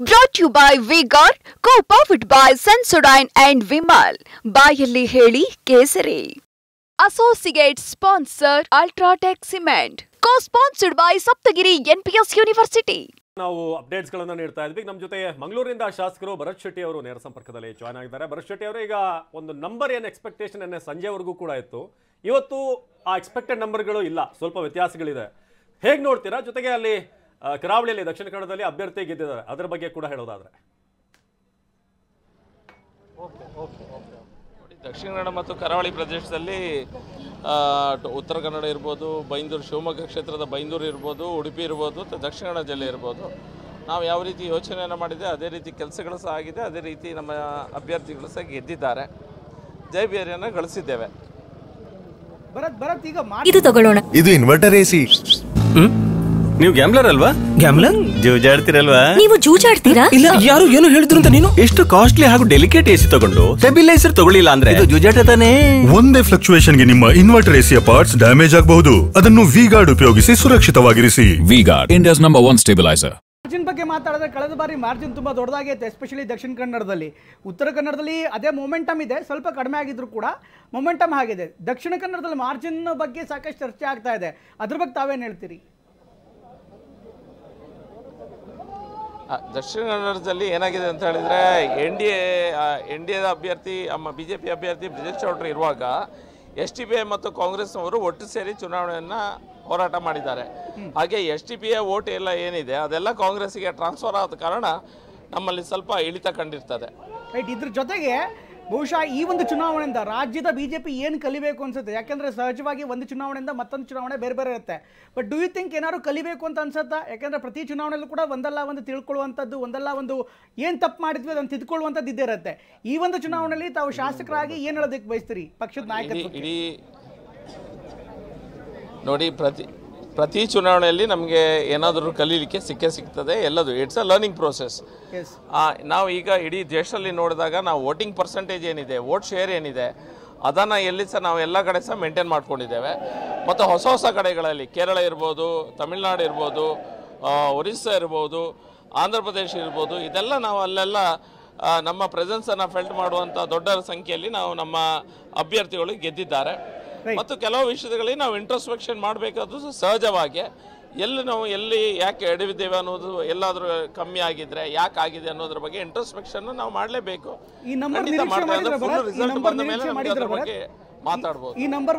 Brought to you by V-Guard, co-powered by Sensodyne and Vimal. ಬಾಯಲ್ಲಿ ಹೇಳಿ ಕೇಸರಿ. Associate sponsor Ultratech Cement. Co-sponsored by Saptagiri NPS University. ನಾವು updates ಗಳನ್ನು ನೀಡ್ತಾ ಇದ್ವಿ. ನಮ್ಮ ಜೊತೆ ಮಂಗಳೂರಿನಿಂದ ಶಾಸಕರು ಭರತ್ ಶೆಟ್ಟಿ ಅವರು ನೇರ ಸಂಪರ್ಕದಲ್ಲಿ ಜಾಯ್ನ್ ಆಗಿದ್ದಾರೆ. ಭರತ್ ಶೆಟ್ಟಿ ಅವರು ಈಗ ಒಂದು ನಂಬರ್ ಏನು ಎಕ್ಸ್ಪೆಕ್ಟೇಷನ್ ಸಂಜೆವರೆಗೂ ಕೂಡ ಇತ್ತು, ಇವತ್ತು ಆ ಎಕ್ಸ್ಪೆಕ್ಟೆಡ್ ನಂಬರ್ಗಳು ಇಲ್ಲ, ಸ್ವಲ್ಪ ವ್ಯತ್ಯಾಸಗಳಿದೆ. ಹೇಗೆ ನೋಡ್ತೀರಾ? ಜೊತೆಗೆ ಅಲ್ಲಿ ಕರಾವಳಿಯಲ್ಲಿ ದಕ್ಷಿಣ ಕನ್ನಡದಲ್ಲಿ ಅಭ್ಯರ್ಥಿ ಗೆದ್ದಿದ್ದಾರೆ, ಅದರ ಬಗ್ಗೆ ಕೂಡ ಹೇಳೋದಾದ್ರೆ. ದಕ್ಷಿಣ ಕನ್ನಡ ಮತ್ತು ಕರಾವಳಿ ಪ್ರದೇಶದಲ್ಲಿ ಉತ್ತರ ಕನ್ನಡ ಇರ್ಬೋದು, ಬೈಂದೂರು ಶಿವಮೊಗ್ಗ ಕ್ಷೇತ್ರದ ಬೈಂದೂರು ಇರ್ಬೋದು, ಉಡುಪಿ ಇರ್ಬೋದು, ದಕ್ಷಿಣ ಕನ್ನಡ ಜಿಲ್ಲೆ ಇರ್ಬೋದು, ನಾವು ಯಾವ ರೀತಿ ಯೋಚನೆಯನ್ನು ಮಾಡಿದೆ ಅದೇ ರೀತಿ ಕೆಲಸಗಳು ಸಹ ಆಗಿದೆ, ಅದೇ ರೀತಿ ನಮ್ಮ ಅಭ್ಯರ್ಥಿಗಳು ಸಹ ಗೆದ್ದಿದ್ದಾರೆ, ಜಯಬೇರಿಯನ್ನು ಗಳಿಸಿದ್ದೇವೆ. ಭರತ್ ಈಗ ಇದು ತಗೊಳ್ಳೋಣ. ಇದು ಇನ್ವರ್ಟರ್ ಎಸಿ. ನೀವು ಗ್ಯಾಮ್ಲರ್ ಅಲ್ವಾ? ಗ್ಯಾಮ್ಲರ್ ಜೂಜಾಡ್ತಿರಲ್ವಾ? ನೀವು ಜೂಜಾಡ್ತೀರಾ? ಇಲ್ಲ, ಯಾರು ಏನು ಹೇಳಿದ್ರು ಅಂತ ನೀನು ಎಷ್ಟು ಕಾಸ್ಟ್ಲಿ ಹಾಗೂ ಡೆಲಿಕೇಟ್ ಎಸಿ ತಗೊಂಡು ಸ್ಟೆಬಿಲೈಸರ್ ತಗೊಳ್ಳಿಲ್ಲ ಅಂದ್ರೆ ಇದು ಜೂಜಾಟ ತಾನೇ. ಒಂದೇ ಫ್ಲಕ್ಚುಯೇಷನ್ ಗೆ ನಿಮ್ಮ ಇನ್ವರ್ಟರ್ ಎಸಿಯ ಪಾರ್ಟ್ಸ್ ಡ್ಯಾಮೇಜ್ ಆಗಬಹುದು. ಅದನ್ನು ವಿ-ಗಾರ್ಡ್ ಉಪಯೋಗಿಸಿ ಸುರಕ್ಷಿತವಾಗಿರಿಸಿ. V Guard, India's number 1 stabiliser. Margin ಬಗ್ಗೆ ಮಾತಾಡಿದ್ರೆ ಕಳೆದ ಬಾರಿ ಮಾರ್ಜಿನ್ ತುಂಬಾ ದೊಡ್ಡದಾಗಿತ್ತು, ಎಸ್ಪೆಷಲಿ ದಕ್ಷಿಣ ಕನ್ನಡದಲ್ಲಿ. ಉತ್ತರ ಕನ್ನಡದಲ್ಲಿ ಅದೇ ಮೊಮೆಂಟಮ್ ಇದೆ, ಸ್ವಲ್ಪ ಕಡಿಮೆ ಆಗಿದ್ರು ಕೂಡ ಮೊಮೆಂಟಮ್ ಆಗಿದೆ. ದಕ್ಷಿಣ ಕನ್ನಡದಲ್ಲಿ ಮಾರ್ಜಿನ್ ಬಗ್ಗೆ ಸಾಕಷ್ಟು ಚರ್ಚೆ ಆಗ್ತಾ ಇದೆ, ಅದ್ರ ಬಗ್ಗೆ ತಾವೇನು ಹೇಳ್ತೀರಿ? ದಕ್ಷಿಣ ಕನ್ನಡದಲ್ಲಿ ಏನಾಗಿದೆ ಅಂತ ಹೇಳಿದರೆ, ಎನ್ ಡಿ ಎದ ಅಭ್ಯರ್ಥಿ BJP ಅಭ್ಯರ್ಥಿ ಬ್ರಿಜೇಶ್ ಚೌಟ್ರಿ ಇರುವಾಗ STPI ಮತ್ತು ಕಾಂಗ್ರೆಸ್ನವರು ಒಟ್ಟು ಸೇರಿ ಚುನಾವಣೆಯನ್ನು ಹೋರಾಟ ಮಾಡಿದ್ದಾರೆ. ಹಾಗೆ STPI ವೋಟ್ ಎಲ್ಲ ಏನಿದೆ ಅದೆಲ್ಲ ಕಾಂಗ್ರೆಸ್ಸಿಗೆ ಟ್ರಾನ್ಸ್ಫರ್ ಆದ ಕಾರಣ ನಮ್ಮಲ್ಲಿ ಸ್ವಲ್ಪ ಇಳಿತ ಕಂಡಿರ್ತದೆ. ರೈಟ್. ಇದ್ರ ಜೊತೆಗೆ ಬಹುಶಃ ಈ ಒಂದು ಚುನಾವಣೆಯಿಂದ ರಾಜ್ಯದ BJP ಏನು ಕಲಿಬೇಕು ಅನ್ಸುತ್ತೆ? ಯಾಕೆಂದರೆ ಸಹಜವಾಗಿ ಒಂದು ಚುನಾವಣೆಯಿಂದ ಮತ್ತೊಂದು ಚುನಾವಣೆ ಬೇರೆ ಬೇರೆ ಇರುತ್ತೆ. ಬಟ್ ಡೂ ಯು ಥಿಂಕ್ ಏನಾದ್ರು ಕಲಿಬೇಕು ಅಂತ ಅನ್ಸುತ್ತಾ? ಯಾಕೆಂದರೆ ಪ್ರತಿ ಚುನಾವಣೆಯಲ್ಲೂ ಕೂಡ ಒಂದಲ್ಲ ಒಂದು ತಿಳ್ಕೊಳ್ಳುವಂಥದ್ದು, ಒಂದಲ್ಲ ಒಂದು ಏನು ತಪ್ಪು ಮಾಡಿದ್ವಿ ಅದನ್ನು ತಿದ್ಕೊಳ್ಳುವಂಥದ್ದು ಇದ್ದೇ ಇರುತ್ತೆ. ಈ ಒಂದು ಚುನಾವಣೆಯಲ್ಲಿ ತಾವು ಶಾಸಕರಾಗಿ ಏನು ಹೇಳೋದಕ್ಕೆ ಬಯಸ್ತೀರಿ ಪಕ್ಷದ ನಾಯಕತ್ವಕ್ಕೆ? ಇಡೀ ನೋಡಿ, ಪ್ರತಿ ಚುನಾವಣೆಯಲ್ಲಿ ನಮಗೆ ಏನಾದರೂ ಕಲೀಲಿಕ್ಕೆ ಸಿಗ್ತದೆ, ಎಲ್ಲದು ಇಟ್ಸ್ ಅ ಲರ್ನಿಂಗ್ ಪ್ರೋಸೆಸ್. ನಾವು ಈಗ ಇಡೀ ದೇಶದಲ್ಲಿ ನೋಡಿದಾಗ ನಾವು ವೋಟಿಂಗ್ ಪರ್ಸೆಂಟೇಜ್ ಏನಿದೆ, ವೋಟ್ ಶೇರ್ ಏನಿದೆ, ಅದನ್ನು ಎಲ್ಲಿ ಸಹ ನಾವು ಎಲ್ಲ ಕಡೆ ಸಹ ಮೇಂಟೈನ್ ಮಾಡ್ಕೊಂಡಿದ್ದೇವೆ. ಮತ್ತು ಹೊಸ ಹೊಸ ಕಡೆಗಳಲ್ಲಿ ಕೇರಳ ಇರ್ಬೋದು, ತಮಿಳುನಾಡು ಇರ್ಬೋದು, ಒರಿಸ್ಸಾ ಇರ್ಬೋದು, ಆಂಧ್ರ ಪ್ರದೇಶ ಇರ್ಬೋದು, ಇದೆಲ್ಲ ನಾವು ಅಲ್ಲೆಲ್ಲ ನಮ್ಮ ಪ್ರೆಸೆನ್ಸನ್ನು ಫೆಲ್ಟ್ ಮಾಡುವಂಥ ದೊಡ್ಡ ಸಂಖ್ಯೆಯಲ್ಲಿ ನಾವು ನಮ್ಮ ಅಭ್ಯರ್ಥಿಗಳು ಗೆದ್ದಿದ್ದಾರೆ. ಮತ್ತು ಕೆಲವು ವಿಷಯಗಳಲ್ಲಿ ನಾವು ಇಂಟ್ರೋಸ್ಪೆಕ್ಷನ್ ಮಾಡಬೇಕಾದ್ರು ಸಹಜವಾಗಿ ಎಲ್ಲಿ ಯಾಕೆ ಎಡವಿದ್ದೇವೆ ಅನ್ನೋದು, ಎಲ್ಲಾದರೂ ಕಮ್ಮಿ ಆಗಿದ್ರೆ ಯಾಕೆ ಆಗಿದೆ ಅನ್ನೋದ್ರ ಬಗ್ಗೆ ಇಂಟ್ರೋಸ್ಪೆಕ್ಷನ್ ನಾವು ಮಾಡಲೇಬೇಕು. ಈ ನಂಬರ್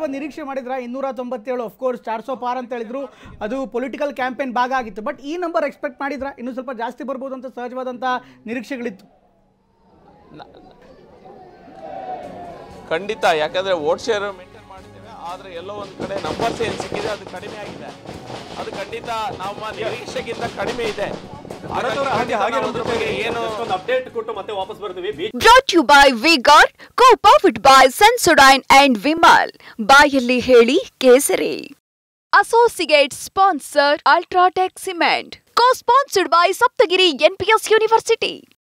ಒಂದು ನಿರೀಕ್ಷೆ ಮಾಡಿದ್ರ 297, ಆಫ್ ಕೋರ್ಸ್ 400 ಪಾರ್ ಅಂತ ಹೇಳಿದ್ರು, ಅದು ಪೊಲಿಟಿಕಲ್ ಕ್ಯಾಂಪೇನ್ ಭಾಗ ಆಗಿತ್ತು. ಬಟ್ ಈ ನಂಬರ್ ಎಕ್ಸ್ಪೆಕ್ಟ್ ಮಾಡಿದ್ರ ಇನ್ನೂ ಸ್ವಲ್ಪ ಜಾಸ್ತಿ ಬರ್ಬೋದು ಅಂತ ಸಹಜವಾದಂಥ ನಿರೀಕ್ಷೆಗಳಿತ್ತು? ಖಂಡಿತ, ಯಾಕಂದರೆ ವೋಟ್ ಶೇರ್ ಮೇಂಟೈನ್ ಮಾಡಿದ್ದೇವೆ, ಆದರೆ ಎಲ್ಲೋ ಒಂದು ಕಡೆ ನಂಬರ್ಸ್ ಏನು ಸಿಕ್ಕಿದೆ ಅದು ಕಡಿಮೆ ಆಗಿದೆ. ಅದು ಖಂಡಿತ ನಮ್ಮ ನಿರೀಕ್ಷೆಗಿಂತ ಕಡಿಮೆ ಇದೆ. Brought to you by V-Guard, co-powered by Sensodyne and Vimal. ಬಾಯಲ್ಲಿ ಹೇಳಿ ಕೇಸರಿ. Associate sponsor Ultratech Cement. Co-sponsored by Saptagiri NPS University.